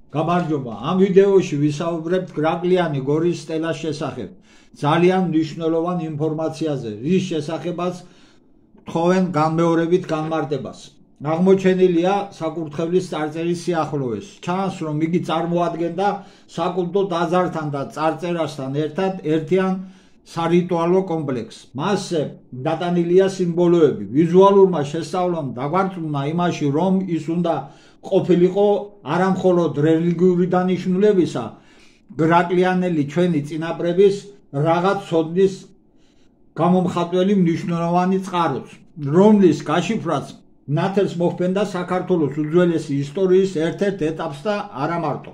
გამარჯობა. Ამ ვიდეოში ვისაუბრებთ გრაკლიანი გორის სტელას შესახებ. ძალიან მნიშვნელოვან ინფორმაციაზე, რის შესახებაც თხოვენ განმეორებით განმარტებას. აღმოჩენილია საკურთხევლის წარწერის სიახლოვეს. ჩანს, რომ იგი წარმოადგენდა საკულტო ტაძართან და წარწერასთან ერთად ერთიან სარიტუალო კომპლექსს. მასზე დატანილია სიმბოლოები. ვიზუალურმა შესწავლამ დაგვარწმუნა იმაში, რომ ის უნდა ყოფილიყო არა მხოლოდ რელიგიური დანიშნულებისა, გრაკლიანელი ჩვენი წინაპრების რაღაც ცოდნის გამომხატველი მნიშვნელოვანი წყაროც, რომლის გაშიფრვაც ნათელს მოჰფენდა საქართველოს უძველესი ისტორიის ერთ-ერთ ეტაპს და არა მარტო.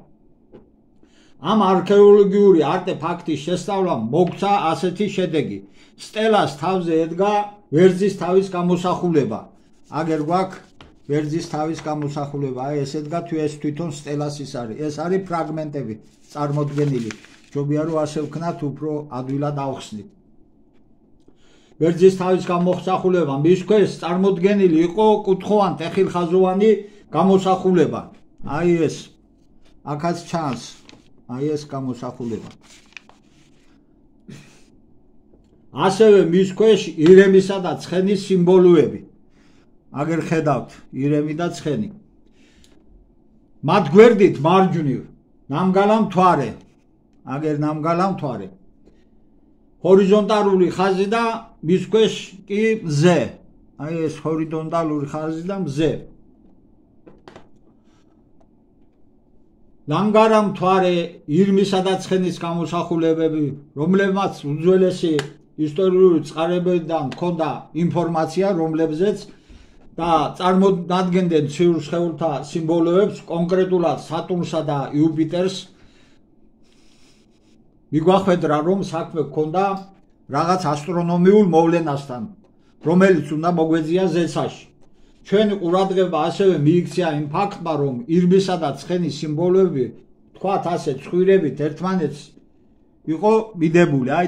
ამ არქეოლოგიური არტეფაქტის შესწავლამ მოგვცა ასეთი შედეგი. სტელას თავზე ედგა ვერძის თავის გამოსახულება. აგერ გვაქვს ვერძის თავის გამოსახულება, ეს ედგა თუ ეს თვითონ სტელას ის არის. ეს არის ფრაგმენტები წარმოდგენილი. ჯობია რომ ასე ვქნათ, უფრო ადვილად ავხსნით. ვერძის თავის გამოსახულება მის ქვეშ წარმოდგენილი იყო კუთხოვან ტეხილხაზოვანი გამოსახულება. აი ეს. აქაც ჩანს. აი ეს გამოსახულება. ასევე მის ქვეშ ირემისა და ცხენის სიმბოლოები. აგერ ხედავთ ირემი და ცხენი. მათ გვერდით მარჯვნივ ნამგალა მთვარე. აგერ ნამგალა მთვარე. ჰორიზონტალური ხაზი და მის ქვეშ კი მზე. აი ეს ჰორიზონტალური ხაზი და მზე. ნამგალა მთვარე, ირმისა და ცხენის გამოსახულებები, რომლებმაც უძველესი ისტორიული წყაროებიდან ჰქონდა ინფორმაცია, რომლებზეც და წარმოადგენდნენ ციურ სხეულთა სიმბოლოებს, კონკრეტულად სატურნსა და იუპიტერს. მიგვახვედრა, რომ საქმე ჰქონდა რაღაც ასტრონომიულ მოვლენასთან, რომელიც უნდა მოგვეძია ზეცაში. ჩვენი ყურადღება ასევე მიიქცია იმ ფაქტმა, რომ ირმისა და ცხენის სიმბოლოები, თქვათ ასე, ცხვირებით ერთმანეთს იყო მიდებული. აი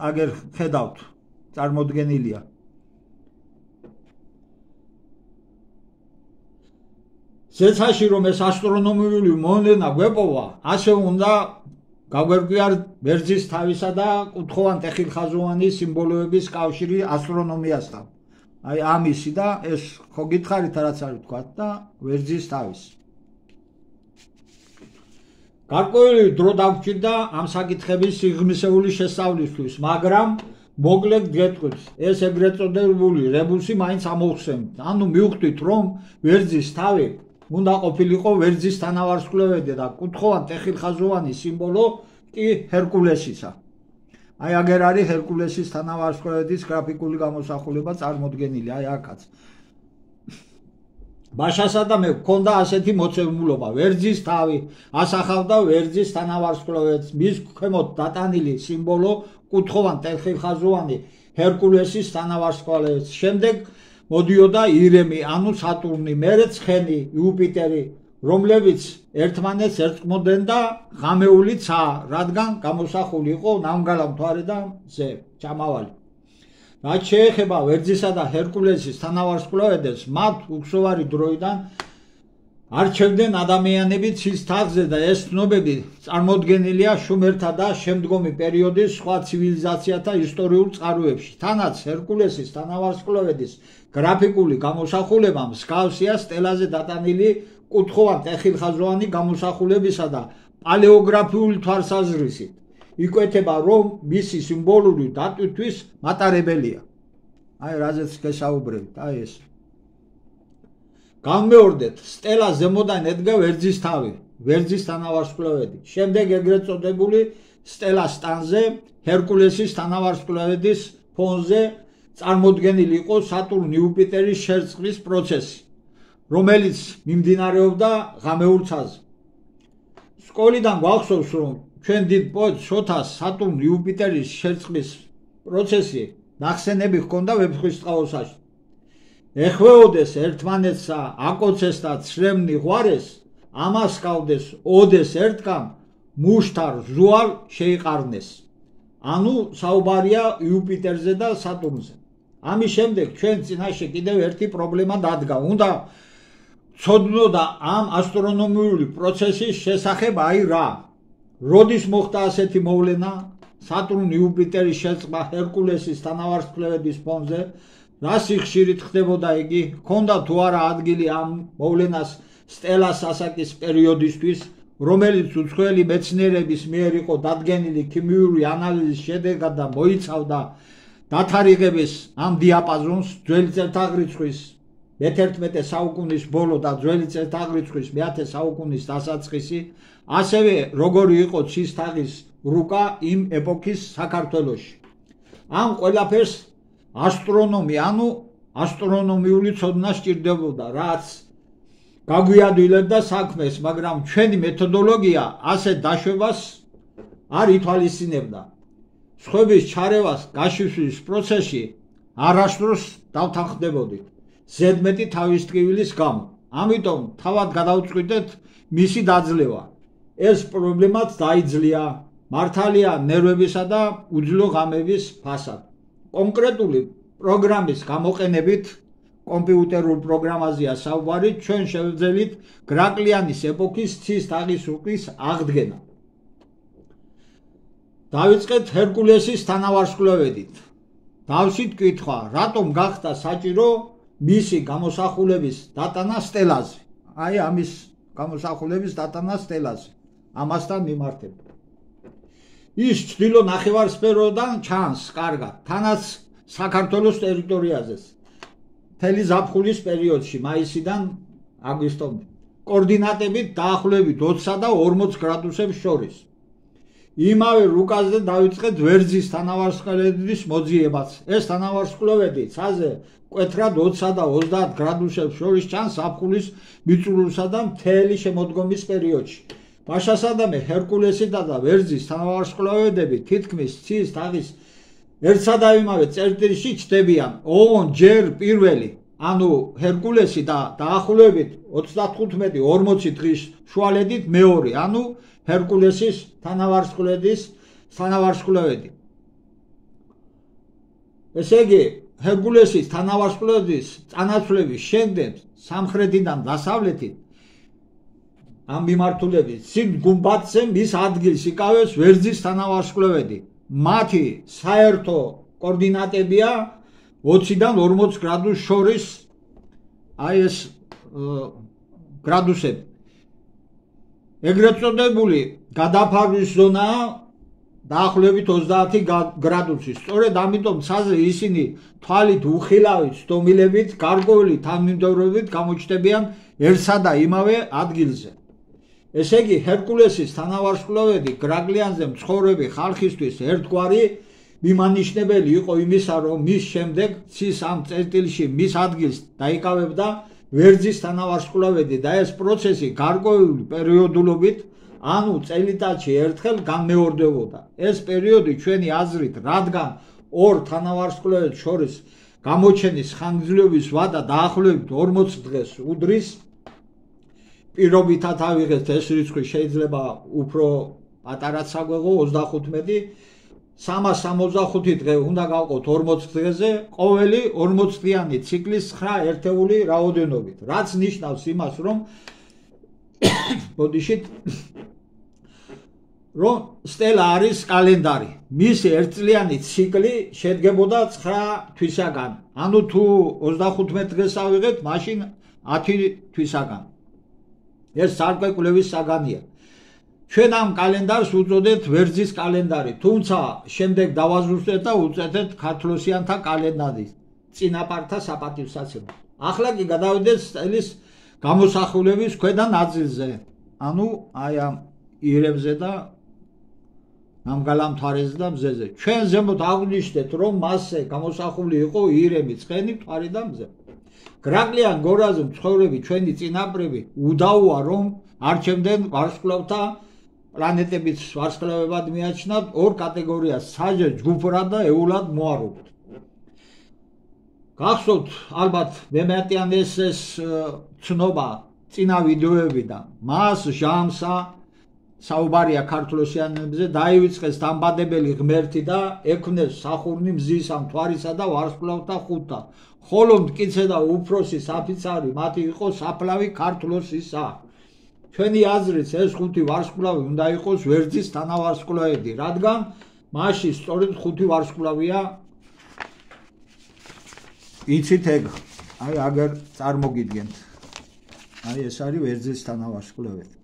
აგერ ხედავთ, წარმოდგენილია. ზეცაში რომ ეს ასტრონომიული მოვლენა გვეპოვა, ასე უნდა გაგვერკვიარ ვერძის თავისა და კუთხოვან ტეხილხაზოვანი სიმბოლოების კავშირი ასტრონომიასთან. აი ამისი და ეს ხო გითხარით რაც არის თქვათ და ვერძის თავის. გარკვეული დრო დაგვჭირდა ამ საკითხების სიღრმისეული შესწავლისთვის, მაგრამ მოკლედ გეტყვით, ეს ეგრეთ წოდებული რებუსი მაინც ამოვხსენთ. ანუ მივხვდით, რომ ვერძის თავი უნდა ყოფილიყო ვერძის თანავარსკვლავედი და კუთხოვან ტეხილხაზოვანი სიმბოლო კი ჰერკულესისა. აი აგერ არის ჰერკულესის თანავარსკვლავედის გრაფიკული გამოსახულება წარმოდგენილი, აი აქაც. ბაშასა და მე გქონდა ასეთი მოცემულობა, ვერძის თავი ასახავდა ვერძის თანავარსკვლავედს, მის ქვემოთ დატანილი სიმბოლო კუთხოვან ტეხილხაზოვანი ჰერკულესის თანავარსკვლავედს. შემდეგ მოდიოდა ირემი, ანუ სატურნი, მერე ცხენი, იუპიტერი, რომლებიც ერთმანეთს ერწყმოდნენ და ღამეული ცა, რადგან გამოსახული იყო ნამგალა მთვარე და მზე, ჩამავალი. რაც შეეხება ვერძისა და ჰერკულესის თანავარსკვლავედებს, მათ უხსოვარი დროიდან არჩევდნენ ადამიანები ცის თაღზე და ეს ცნობები წარმოდგენილია შუმერთა და შემდგომი პერიოდის სხვა ცივილიზაციათა ისტორიულ წყაროებში. თანაც ჰერკულესის თანავარსკვლავედის გრაფიკული გამოსახულება მსგავსია სტელაზე დატანილი კუთხოვან ტეხილხაზოვანი გამოსახულებისა და პალეოგრაფიული თვალსაზრისით. იკვეთება, რომ მისი სიმბოლური დატვირთვის მატარებელია. აი რაზეც გესაუბრებთ, აი ეს. განმეორდეთ, სტელას ზემოდან ედგა ვერძის თავი, ვერძის თანავარსკვლავედი. შემდეგ ეგრეთ წოდებული სტელას სტანზე, ჰერკულესის თანავარსკვლავედის ფონზე წარმოდგენილი იყო სატურნ-იუპიტერის შერწყმის პროცესი, რომელიც მიმდინარეობდა ღამეულ ცაზე. სკოლიდან გვახსოვს, რომ ჩვენ დიდ პოეტს შოთას სატურნ-იუპიტერის შერწყმის პროცესი ნახსენები ჰქონდა ვეფხვისწყალოსაში. ეხვეოდეს ერთმანეთსა, აკოცეს და ცრემნი ღვარეს, ამას კავდეს ოდეს ერთგან, მუშთარ ზუალ შეიყარნეს. ანუ საუბარია იუპიტერზე და სატურნზე. ამის შემდეგ ჩვენ წინაშე კიდევ ერთი პრობლემა დადგა. უნდა ცოდნოდა ამ ასტრონომიული პროცესის შესახებ აი რა. როდის მოხდა ასეთი მოვლენა? სატურნი იუპიტერის შეწყება ჰერკულესის თანავარსკვლავედის ფონზე, რა სიხშირით ხდებოდა იგი? ჰქონდა თუ არა ადგილი ამ მოვლენას სტელას ასაკის პერიოდისთვის, რომელიც უცხოელი მეცნიერების მიერ იყო დადგენილი ქიმიური ანალიზის შედეგად და მოიცავდა დათარიღების ამ დიაპაზონს ძველი წელთაღრიცხვის მე-11 საუკუნის ბოლო და ძველი წელთაღრიცხვის მე-10 საუკუნის დასაწყისი, ასევე როგორი იყო ცის თაღის რუკა იმ ეპოქის საქართველოში. ამ ყველაფერს ასტრონომი, ანუ ასტრონომიული ცოდნა სჭირდებოდა, რაც გაგვიადვილებდა საქმეს, მაგრამ ჩვენი მეთოდოლოგია ასეთ დაშვებას არ ითვალისწინებდა. სხვების ჩარევას გაშიფვრის პროცესში არასდროს დავთანხმდებოდით, ზედმეტი თავის ტკივილის გამო. ამიტომ თავად გადავწყვიტეთ მისი დაძლევა. ეს პრობლემაც დაიძლია, მართალია ნერვებისა და უძლო ღამების ფასად. კონკრეტული პროგრამის გამოყენებით, კომპიუტერულ პროგრამაზეა საუბარი, ჩვენ შევძელით გრაკლიანის ეპოქის ცის თაღის რუკის აღდგენა. დავიწყეთ ჰერკულესის თანავარსკვლავედით. დავსით კითხვა, რატომ გახდა საჭირო მისი გამოსახულების დატანა სტელაზე? აი ამის გამოსახულების დატანა სტელაზე. ამასთან მიმართებით. ის ჩრდილო ნახევარსფეროდან ჩანს კარგად, თანაც საქართველოს ტერიტორიაზეც. მთელი ზაფხულის პერიოდში, მაისიდან აგვისტომდე. კოორდინატებით დაახლოებით 20 და 40 გრადუსებს შორის. იმავე რუკაზე დავიწყეთ ვერძის თანავარსკვლავედის მოძიებაც. ეს თანავარსკვლავედი ცაზე მკვეთრად 20 და 30 გრადუსებს შორის ჩანს ზაფხულის მიწურულსა და მთელი შემოდგომის პერიოდში. პაშასადამე ჰერკულესი და ვერძის თანავარსკვლავედები თითქმის ცის თაღის ერთსა და იმავე წერტილში ჩნდებიან. ოღონდ ჯერ პირველი, ანუ ჰერკულესი და დაახლოებით 35-40 დღის შუალედით მეორე, ანუ ჰერკულესის თანავარსკვლავედი. ესე იგი, ჰერკულესის თანავარსკვლავედის წანაცვლების შემდეგ სამხრეთიდან დასავლეთით ამ მიმართულებით ცივ გუმბათზე მის ადგილს იკავებს ვერძის თანავარსკვლავედი. მათი საერთო კოორდინატებია 20-დან 40 გრადუს შორის, აი ეს გრადუსები. ეგრეთ წოდებული გადაფარვის ზონაა დაახლოებით 30 გრადუსი. სწორედ ამიტომ ცაზე ისინი თვალით უხილავით, სტომილებით, გარკვეული თანმიმდევრობით გამოჩნდებიან ერთსა და იმავე ადგილზე. ესე იგი, ჰერკულესის თანავარსკვლავედი გრაკლიანზე მცხოვრები ხალხისთვის ერთგვარი მიმანიშნებელი იყო იმისა, რომ მის შემდეგ ცის ამ წერტილში მის ადგილს დაიკავებდა ვერძის თანავარსკვლავედი და ეს პროცესი გარკვეული პერიოდულობით, ანუ წელიწადში ერთხელ განმეორდებოდა. ეს პერიოდი ჩვენი აზრით, რადგან ორ თანავარსკვლავედს შორის გამოჩენის ხანგრძლივობის ვადა დაახლოებით 40 დღეს უდრის, პირობითად ავიღეთ ეს რიცხვი შეიძლება უფრო პატარაც აგვეღო 35, 365 დღე უნდა გავყოთ 40 დღეზე, ყოველი 40 დღიანი ციკლის 9 ერთეული რაოდენობით, რაც ნიშნავს იმას, რომ ბოდიშით რომ სტელა არის კალენდარი. მისი ერთწლიანი ციკლი შედგებოდა 9 თვისაგან. ანუ თუ 35 დღეს ავიღეთ, მაშინ 10 თვისაგან. ეს სარკვე კვლევის საგანია. ჩვენ ამ კალენდარს უწოდეთ ვერძის კალენდარი, თუმცა შემდეგ დავაზუსტეთ და უწოდეთ ქართლოსიანთა კალენდარი, წინაპართა საპატივსაცემად. ახლა კი გადავიდეთ სტელის გამოსახულების ქვედა ნაწილზე. ანუ აი ამ ირებზე და ამ გალამთვარეზე და მზეზე. ჩვენ ზემოთ აღვნიშნეთ, რომ მასზე გამოსახული იყო ირემი, ცხენი, მთვარი და მზე. გრაკლიან გორაზე მცხოვრები ჩვენი წინაპრები უდაოა, რომ არჩევდნენ ვარსკვლავთა პლანეტების ვარსკვლავებად მიაჩნდათ ორ კატეგორიას, საჯე, ჯგუფრად და ეულად მოარობთ. გახსოვთ ალბათ მე-10-იან ეს ცნობა წინა ვიდეოებიდან, მას ჟამსა საუბარია ქართლოსიანებზე, დაივიწყეს დამბადებელი ღმერთი და ექმნეს სახურნი მზისა, მთვარისა და ვარსკვლავთა ხუთთა. ხოლო მტკიცე და უფროსი საფიცარი მათი იყო საფლავი ქართლოსისა. ჩვენი აზრით ეს ხუთი ვარსკვლავი უნდა იყოს ვერძის თანავარსკვლავედი, რადგან მასში სწორედ ხუთი ვარსკვლავია. იცით ეგ, აი აგერ წარმოგიდგენთ. აი ეს არის ვერძის თანავარსკვლავედი.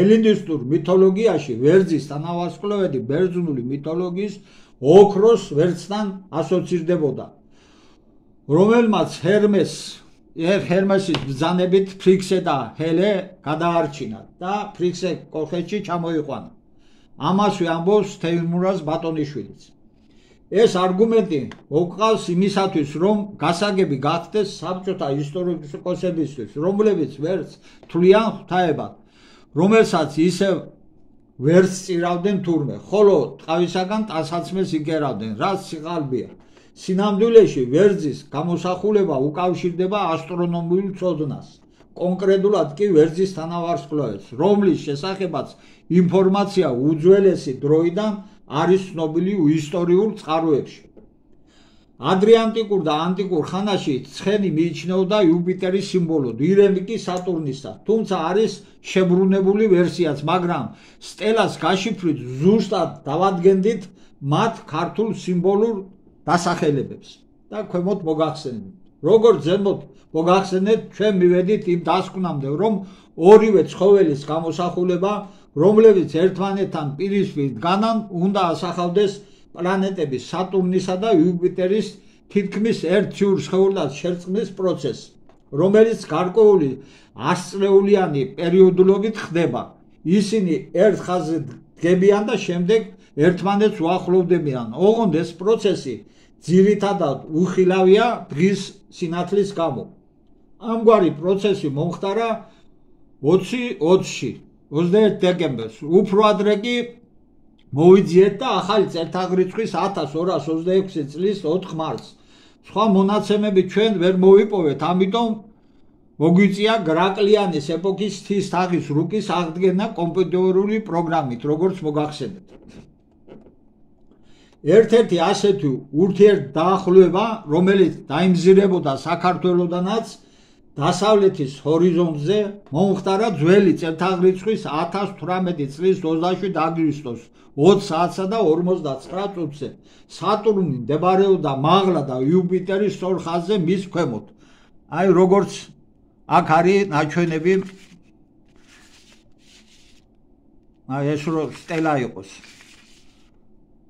ელინისტურ მითოლოგიაში ვერძის თანავარსკვლავედი ბერძნული მითოლოგიის ოქროს ვერძთან ასოცირდებოდა, რომელმაც ჰერმესის ბრძანებით ფრიქსე და ჰელე გადაარჩინა და ფრიქსე კოლხეთში ჩამოიყვანა. ამასვე ამბობს თეიმურაზ ბატონიშვილიც. ეს არგუმენტი მოყავს იმისათვის, რომ გასაგები გახდეს საბჭოთა ისტორიკოსებისთვის, რომლებიც ვერც თვლიან ღვთაებად, რომელსაც ისევ ვერც წირავდნენ თურმე, ხოლო ტყავისაგან ტანსაცმელს იკერავდნენ, რაც სიყალბეა. სინამდვილეში ვერძის გამოსახულება უკავშირდება ასტრონომიულ ცოდნას, კონკრეტულად კი ვერძის თანავარსკვლავედს, რომლის შესახებაც ინფორმაცია უძველესი დროიდან არის ცნობილი ისტორიულ წყაროებში. ადრეანტიკურ და ანტიკურ ხანაში ცხენი მიიჩნეოდა იუპიტერის სიმბოლოდ, ირემი კი სატურნისა, თუმცა არის შებრუნებული ვერსიაც, მაგრამ სტელას გაშიფრვით ზუსტად დავადგენდით მათ ქართულ სიმბოლურ დასახელებებს და ქვემოთ მოგახსენებთ. როგორც ზემოთ მოგახსენეთ, ჩვენ მივედით იმ დასკვნამდე, რომ ორივე ცხოველის გამოსახულება, რომლებიც ერთმანეთთან პირისპირ დგანან, უნდა ასახავდეს პლანეტების სატურნისა და იუპიტერის თითქმის ერთ ციურ სხეულად შერწყმის პროცესს, რომელიც გარკვეული ასწლეულიანი პერიოდულობით ხდება. ისინი ერთ ხაზზე დგებიან და შემდეგ ერთმანეთს უახლოვდებიან. ოღონდ ეს პროცესი ძირითადად უხილავია დღის სინათლის გამო. ამგვარი პროცესი მომხდარა 2020-ში, 21 დეკემბერს. უფრო ადრე კი მოვიძიეთ და ახალი წელთაღრიცხვის 1226 წლის 4 მარტს. სხვა მონაცემები ჩვენ ვერ მოვიპოვეთ, ამიტომ მოგვიწია გრაკლიანის ეპოქის ღვთის თაღის რუკის აღდგენა კომპიუტერული პროგრამით, როგორც მოგახსენეთ. ერთ-ერთი ასეთი ურთიერთდაახლოება, რომელიც დაიმზირებოდა საქართველოდანაც დასავლეთის ჰორიზონტზე, მომხდარა ძველი წელთაღრიცხვის 1018 წლის 27 აგვისტოს 20 საათსა და 59 წუთზე. სატურნი მდებარეობდა მაღლა და იუპიტერი სწორ ხაზზე მის ქვემოთ. აი როგორც აქ არის ნაჩვენები, აი ეს რო სტელა იყოს.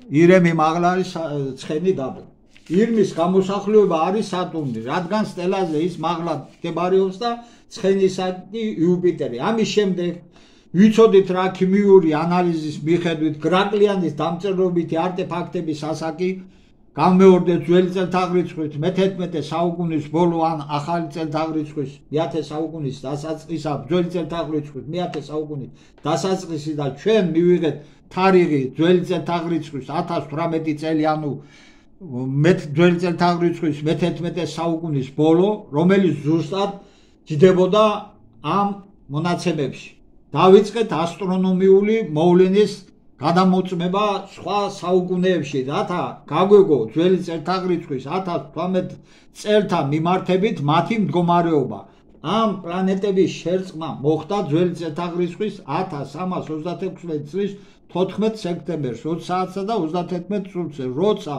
ირემი მაღლა არის ცხენი დაბლა. ირმის გამოსახულება არის სატურნი, რადგან სტელაზე ის მაღლა მდებარეობს და ცხენისაკი იუპიტერი. ამის შემდეგ ვიცოდით რა ქიმიური ანალიზის მიხედვით გრაკლიანის დამწერლობითი არტეფაქტების ასაკი გამეორდეს ძველი წელთაღრიცხვის მე-11 საუკუნის ბოლო ან ახალი წელთაღრიცხვის მე-10 საუკუნის დასაწყისა, ძველი წელთაღრიცხვის მე-10 საუკუნის დასაწყისი და ჩვენ მივიღეთ თარიღი ძველი წელთაღრიცხვის 1018 წელი, ანუ ძველი წელთაღრიცხვის მე-11 საუკუნის ბოლო, რომელიც ზუსტად ჯდებოდა ამ მონაცემებში. დავიწყეთ ასტრონომიული მოვლენის გადამოწმება სხვა საუკუნეებში, რათა გაგვეგო ძველი წელთაღრიცხვის 1018 წელთა მიმართებით მათი მდგომარეობა. ამ პლანეტების შერწყმა მოხდა ძველი წელთაღრიცხვის 1326 წლის 14 სექტემბერს 20 საათსა და 31 წუთზე, როცა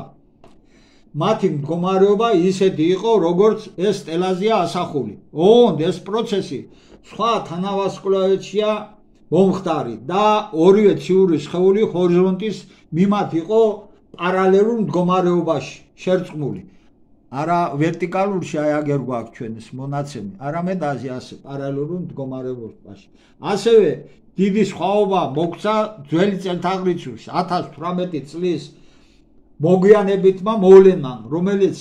მათი მდგომარეობა ისეთი იყო, როგორც ეს სტელაზეა ასახული. ოღონდ ეს პროცესი სხვა თანავარსკვლავედშია მომხდარი და ორივე ციური სხეული ჰორიზონტის მიმართ იყო პარალელურ მდგომარეობაში შერწყმული. არა ვერტიკალურში, აი აგერ გვაქვს ჩვენს მონაცემი, არამედ ასე პარალელურ მდგომარეობაში. ასევე დიდი სხვაობა მოგვცა ძველი წელთაღრიცხვის 1018 წლის მოგვიანებითმა მოვლენამ, რომელიც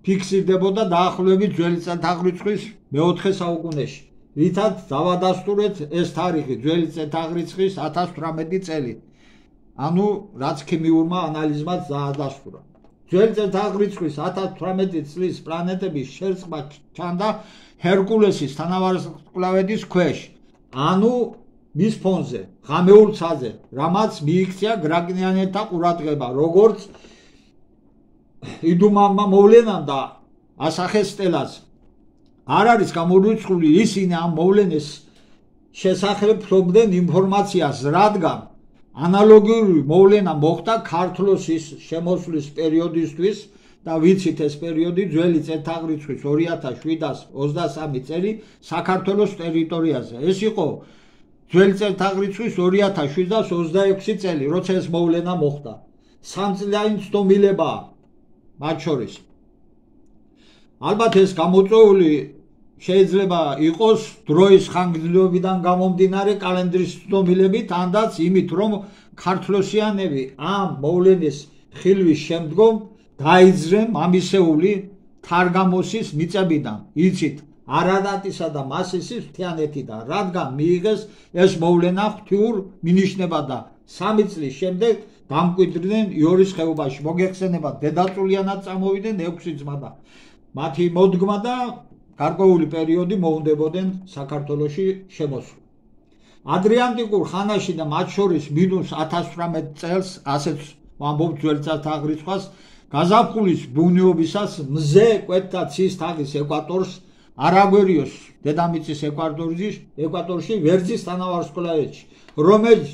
ფიქსირდებოდა დაახლოებით ძველი წელთაღრიცხვის მე-4 საუკუნეში. რითაც დავადასტურეთ ეს თარიღი ძველი წელთაღრიცხვის 1018 წელი. ანუ რაც ქიმიურმა ანალიზმაც დაადასტურა. ძველი წელთაღრიცხვის 1018 წლის პლანეტების შერწყმა ჩანდა ჰერკულესის თანავარსკვლავედის ქვეშ, ანუ მის ფონზე, ღამეულ ცაზე, რამაც მიიქცია გრაგნიანელთა ყურადღება, როგორც იდუმალმა მოვლენამ და ასახეს სტელას. არ არის გამორიცხული ისინი ამ მოვლენეს შესახებ ფლობდნენ ინფორმაციას, რადგან ანალოგიური მოვლენა მოხდა ქართლოსის შემოსვლის პერიოდისთვის და ვიცით ეს პერიოდი ძველი წელთაღრიცხვის 2723 წელი საქართველოს ტერიტორიაზე. ეს იყო ძველი წელთაღრიცხვის 2726 წელი, როცა ეს მოვლენა მოხდა. სამწლიანი ცდომილებაა მათ შორის. ალბათ ეს გამოწვეული შეიძლება იყოს დროის ხანგრძლივობიდან გამომდინარე კალენდრის ცდომილებით, ანდაც იმით, რომ ქართლოსიანები ამ მოვლენის ხილვის შემდგომ დაიძრენ მამისეული თარგამოსის მიწებიდან, იცით, არადატისა და მასისის მთიანეთიდან, რადგან მიიღეს ეს მოვლენა ღვთიურ მინიშნებად და 3 წლის შემდეგ დამკვიდრდნენ იორის ხეობაში. მოგეხსენებათ, დედაწულიანად წამოვიდნენ 6 ძმა და მათი მოდგმა და გარკვეული პერიოდი მოუნდებოდნენ საქართველოში შემოსვლა. ადრიანტიკურ ხანაში და მათ შორის -1800 წელს, ასეც ვამბობ ძველ წელთაღრიცხვას, გაზაფხულის ბუნიობისას მზე კვეთდა ცის თაღის ეკვატორს, არაგვერიოს დედამიწის ეკვატორში, ვერძის თანავარსკვლავედში, რომელიც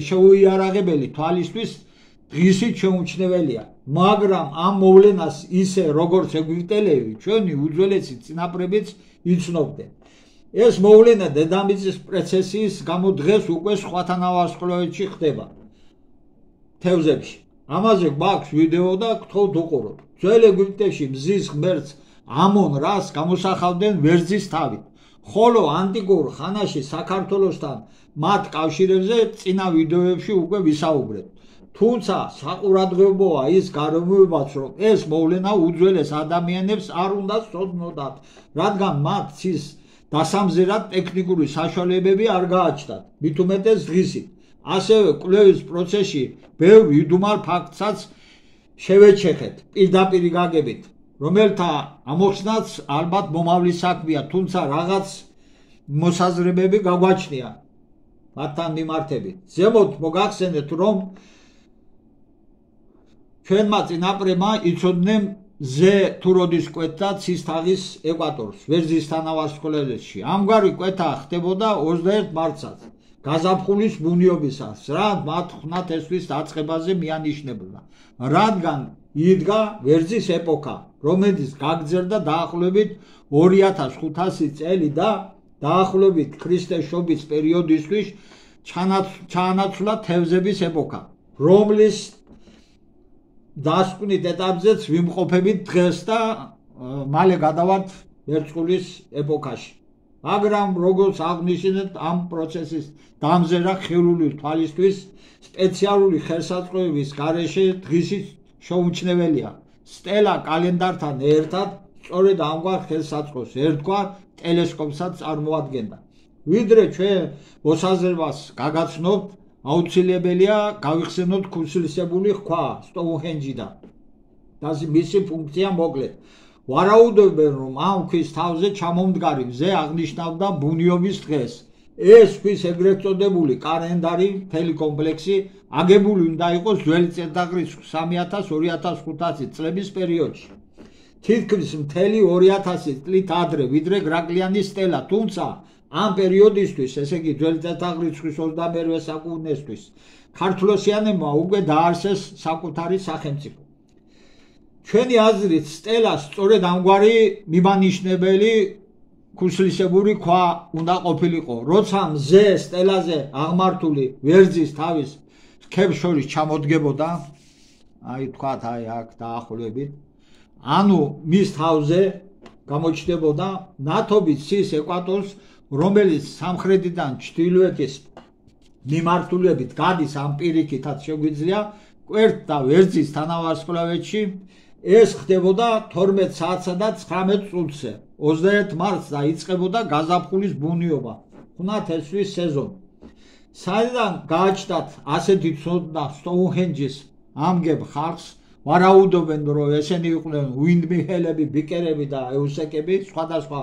შეუიარაღებელი თვალისთვის დღისით შეუმჩნეველია, მაგრამ ამ მოვლენას ისე როგორც ეგვიპტელები, ჩვენი უძველესი წინაპრებიც იცნობდნენ. ეს მოვლენა დედამიწის პრეცესიის გამო დღეს უკვე სხვა თანავარსკვლავედში ხდება თევზებში. ამაზე გვაქვს ვიდეო და გთხოვთ უყუროთ. ძველ ეგვიპტეში მზის ღმერთს ამონ რას გამოსახავდნენ ვერძის თავით, ხოლო ანტიკურ ხანაში საქართველოსთან მათ კავშირებზე წინა ვიდეოებში უკვე ვისაუბრეთ. თუმცა საყურადღებოა ის გარემოებაც, რომ ეს მოვლენა უძველეს ადამიანებს არ უნდა სწოდნოდათ, რადგან მათ ცის დასამზერად ტექნიკური საშუალებები არ გააჩნდათ, მით უმეტეს დღისით. ასევე კვლევის პროცესში ბევრ იდუმალ ფაქტსაც შევეჩეხეთ პირდაპირ გაგებით, რომელთა ამოხსნაც ალბათ მომავლის საქმეა, თუმცა რაღაც მოსაზრებები გაგვაჩნია მათთან მიმართებით. ზემოთ მოგახსენეთ, რომ ჩვენმა წინაპრებმა იცოდნენ ზე თუ როდის კვეთდა ცის თაღის ეკვატორს, ვერძის თანავარსკვლავედში. ამგვარი კვეთა ხდებოდა 21 მარტსაც, გაზაფხულის ბუნიობისას, რაც მათ ხნათესვის დაწყებაზე მიანიშნებოდა, რადგან იდგა ვერძის ეპოქა, რომელიც გაგრძელდა დაახლოებით 2500 წელი და დაახლოებით ქრისტეს შობის პერიოდისთვის ჩაანაცვლა თევზების ეპოქა, რომლის დასკვნით ეტაპზეც ვიმყოფებით დღეს და მალე გადავართ ვერცხლის ეპოქაში. მაგრამ როგორც აღნიშნეთ, ამ პროცესის დამზერა ხილული თვალისთვის სპეციალური ხელსაწყოების გარეშე დღისით შეუმჩნეველია. სტელა კალენდართან ერთად სწორედ ამგვარ ხელსაწყოს ერთგვარ ტელესკოპსაც წარმოადგენდა. ვიდრე ჩვენ მოსაზრებას გაგაცნობთ, აუცილებელია გავიხსენოთ ქუსლისებური ხვა სტოუნჰენჯიდან და მისი ფუნქცია მოკლედ. ვარაუდობენ, რომ ამ ქვის თავზე ჩამომდგარი მზე აღნიშნავდა ბუნიობის დღეს. ეს ქვის ეგრეთ წოდებული კალენდარი, მთელი კომპლექსი აგებული უნდა იყოს ძველი წელთაღრიცხვის 3000-2500 წლების პერიოდში. თითქმის მთელი 2000 წლით ადრე, ვიდრე გრაგლიანის სტელა, თუმცა ამ პერიოდისთვის, ესე იგი ძველი წელთაღრიცხვის 21 საუკუნესთვის, ქართლოსიანებმა უკვე დაარსეს საკუთარი სახელმწიფო. ჩვენი აზრით, სტელას სწორედ ამგვარი მიმანიშნებელი ქუსლისებური ქვა უნდა ყოფილიყო, როცა მზე სტელაზე აღმართული ვერძის თავის რქებს შორის ჩამოდგებოდა, აი თქვათ, აი აქ დაახლოებით, ანუ მის თავზე გამოჩნდებოდა ნათობით ცის ეკვატორს, რომელიც სამხრეთიდან ჩრდილოეთის მიმართულებით გადის, ამ პირიქითაც შეგვიძლია კვერთა ვერძის თანავარსკვლავედში. ეს ხდებოდა 12 საათსა და 19 წუთზე, 21 მარტს დაიწყებოდა გაზაფხულის ბუნიობა, ხნათესვის სეზონი. საიდან გააჩნდათ ასეთი ცოდნა სტოუნჰენჯის ამგებ ხალხს, ვარაუდობენ, რომ ესენი იყვნენ უინდმიჰელები, ბიკერები და ეუსეკები სხვადასხვა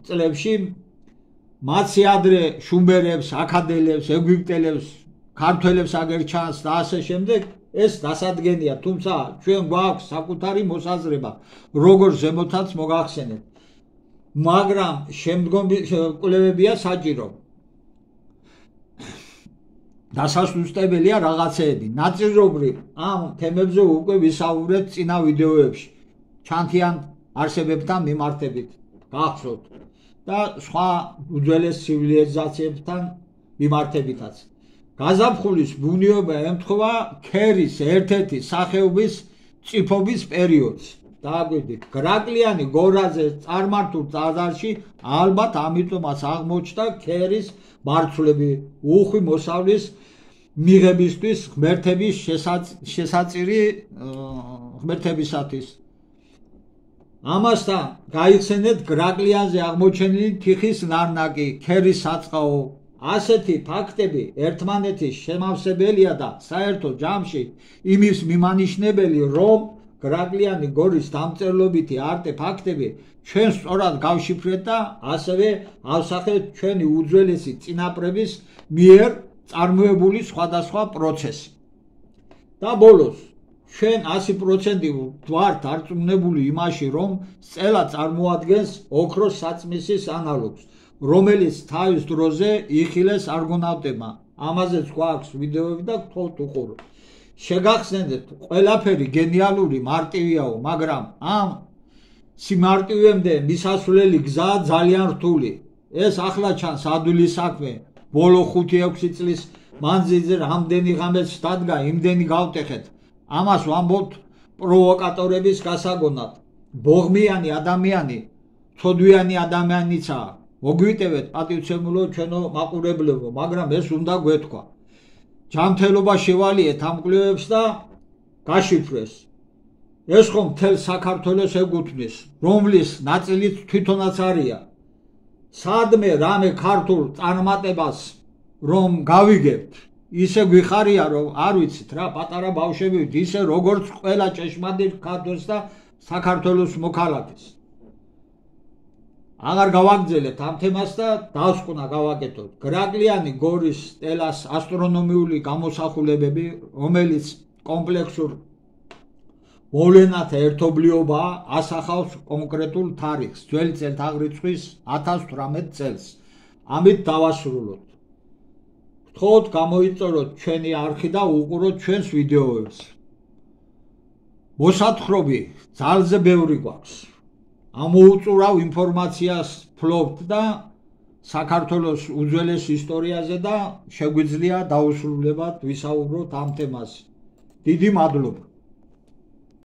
წლებში მათი ადრე შუმერებს, აქადელებს, ეგვიპტელებს, ქართველებს აგერ ჩანს და ასე შემდეგ ეს დასადგენია, თუმცა ჩვენ გვაქვს საკუთარი მოსაზრება, როგორ ზემოთაც მოგახსენეთ. მაგრამ შემდგომი კვლევებია საჭირო. დასასუსტებელია რაღაცეები. ნაწილობრივ ამ თემებზე უკვე ვისაუბრეთ წინა ვიდეოებში. ჩანთიან არსებებთან მიმართებით. გახსოვთ და სხვა უძველეს ცივილიზაციებთან მიმართებითაც. გაზაფხულის ბუნიობა ემთხვევა ქერის ერთ-ერთი სახეობის წიფობის პერიოდს. დააგვიდით, გრაკლიანი გორაზე წარმართულ ტაძარში ალბათ ამიტომაც აღმოჩნდა ქერის ბარცვლები უხვი მოსავლის მიღებისთვის ღმერთების შესაწირი ღმერთებისათვის. ამასთან გაიხსენეთ გრაკლიანზე აღმოჩენილი თიხის ნარნაკი, ქერის საწყაო. ასეთი ფაქტები ერთმანეთის შემავსებელია და საერთო ჯამში იმის მიმანიშნებელი, რომ გრაკლიანი გორის დამწერლობითი არტეფაქტები ჩვენ სწორად გავშიფრეთ და ასევე ავსახეთ ჩვენი უძველესი წინაპრების მიერ წარმოებული სხვადასხვა პროცესი. და ბოლოს ჩვენ 100% ვართ დარწმუნებული იმაში, რომ სწელა წარმოადგენს ოქროს საწმისის ანალოგს, რომელიც თავის დროზე იხილეს არგონავტებმა. ამაზეც გვაქვს ვიდეოები და გთხოვთ უყუროთ. შეგახსენდეთ, ყველაფერი გენიალური მარტივიაო, მაგრამ ამ სიმარტივემდე მისასვლელი გზა ძალიან რთული. ეს ახლა ჩანს ადვილი საქმე. ბოლო 5-6 წლის მანძილზე რამდენი ღამეც დადგა, იმდენი გავტეხეთ. ამას ვამბობთ პროვოკატორების გასაგონად. ბოღმიანი ადამიანი, ცოდვიანი ადამიანიცაა. მოგვიტევეთ პატივცემულო ჩვენო მაყურებლებო, მაგრამ ეს უნდა გვეთქვა. ჯანმრთელობა შევალიეთ ამ კვლევებს და გაშიფრეს. ეს ხომ მთელ საქართველოს ეკუთვნის, რომლის ნაწილიც თვითონაც არია. სადმე რამე ქართულ წარმატებას რომ გავიგებთ, ისე გვიხარია, რომ არ ვიცით რა, პატარა ბავშვები ვით, ისე როგორც ყველა ჭეშმარიტ ქართველს და საქართველოს მოქალაქეს. აღარ გავაგრძელეთ ამ თემას და დასკვნა გავაკეთოთ. გრაკლიანი გორის სტელას ასტრონომიული გამოსახულებები, რომელიც კომპლექსურ მოვლენათა ერთობლიობაა, ასახავს კონკრეტულ თარიღს, ძველი წელთაღრიცხვის 1018 წელს. ამით დავასრულოთ. გთხოვთ გამოიწოროთ ჩვენი არხი და უყუროთ ჩვენს ვიდეოებს. მოსათხრობი ძალზე ბევრი გვაქვს. ამოუწურავ ინფორმაციას ფლობთ და საქართველოს უძველეს ისტორიაზე და შეგვიძლია დაუსრულებად ვისაუბროთ ამ თემაზე. დიდი მადლობა.